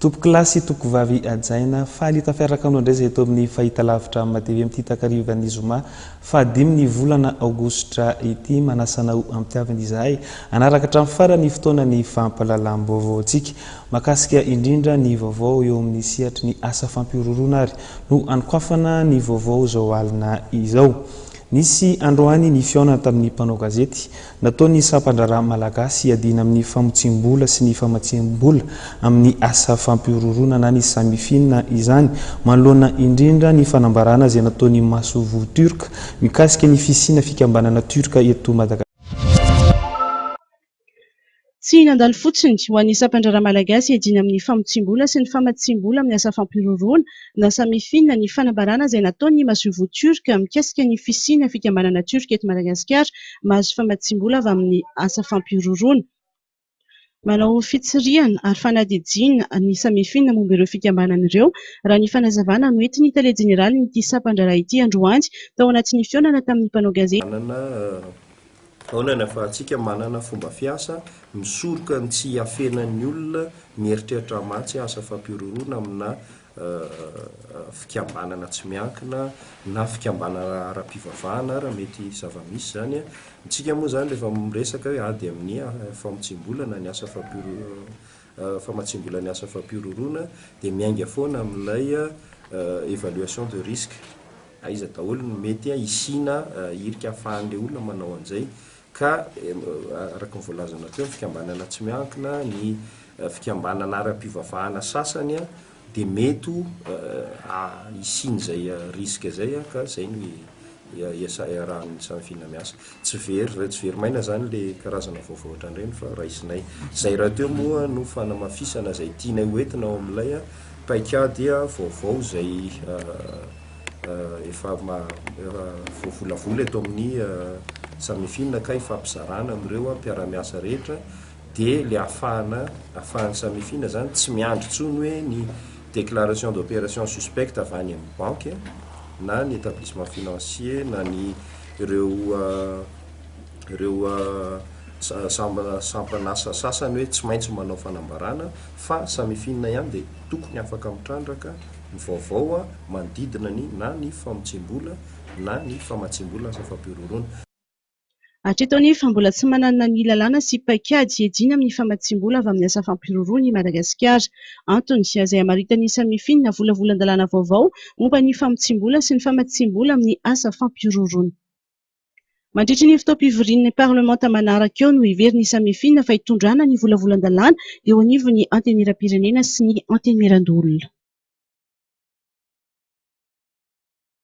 Tompo-kilasy Tokovavy Ajaina faly tafiaraka aminao indray izay eto amin'ny fahita lavitra matevy amin'ity takarivan'ny zoma 5 volana aogositra ity manasana ho ampitiavana izahay anaraka hatramin'ny farany fotoana ny fampalalam-baovao antsika makasika indrindra ny vaovao eo amin'ny sihatry ny asa fampiroroana ary no anokafana ny vaovao zao alina izao. Nisy androany ny fiaonana tamin'ny mpanao gazety nataony sampandrara malagasy adina amin'ny famotsim-bola sy ny famatsim-bola amin'ny asa fampiroroana na ny samifinina izany manoloana indrindra ny fanambarana izay nataony Masovo Turka mikasika ny fisiana fikambanana Turka eto Madagasikara. Tsy nandalo fotsiny ho an'ny sampandrara malagasy adina amin'ny famotsim-bola sy ny famatsim-bola amin'ny asa fampiroroana na samifinina ny fanambarana izay nataony Masovo Turka mikasika ny fisiana fikambanana Turka eto Madagasikara mahazo famatsim-bola avy amin'ny asa fampiroroana. Manao fitsiriana ary fanadihadiana ny samifinina momba ireo fikambanana ireo raha ny fanazavana no entiny tale jeneraly nyity sampandrara ity androany tao anatin'ny fiaonana tamin'ny mpanao gazety. Onana fa atsika manana fomba fiasa misoroka ny tsy afenan'ny olona mieritreritra matsy asa fampiroroana amina fikambanana tsy miankina na fikambanana ara-pivavahana raha mety zava-misy zany tsika moa zany rehefa miresaka hoe ady amin'ny famotsim-bola na ny asa famatsim-bola ny asa fampiroroana dia miainga foana amin'ilay évaluation de risque aiza daholo no mety isina irika ahafahan'ilay olona manao an'izay ka araka ny voalazana teo fikambanana tsy miankina ny fikambanana ara-pivavahana sasany dia mety isiny izay risque zay ka zay no rahan'ny samifinina miasa tsy very maina zany le karazana vaovao ohatran'ireny fa raha isinay zay raha teo moa no fanamafisana zay tianay hoentina ao amin'ilay paikady vaovao zay efa voavolavola eto amin'ny samifinina ka ifampizarana amin'ireo mpiara-miasa rehetra dia le ahafahan'ny samifinina zany tsy miandry tsony hoe ny déclaration d'opération suspecte avy any amin'ny banque na ny établissement financier na ny ireo sampanasa sasany hoe tsy maintsy manao fanambarana fa samifinina ihany dia tokony afaka mitrandraka ny vaovao manodidina na ny famotsim-bola na ny famatsim-bola asa fampiroroana. Hatreto anefa mbola tsy manana ny lalàna sy paikady hiadina amin'ny famatsim-bola avy amin'ny asa fampiroroana i Madagasikara. Antony izay hamaritany samifinina volavolan-dalàna vaovao momba ny famotsim-bola sy ny famatsim-bola amin'ny asa fampiroroana. Mandritra ny fotoam-pivorian'ny parlemanta manaraka eo no iverin'ny samifinina fa hitondrana ny volavolan-dalàna eo anivon'ny antenimieram-pirenena sy ny antenimiran-dolona.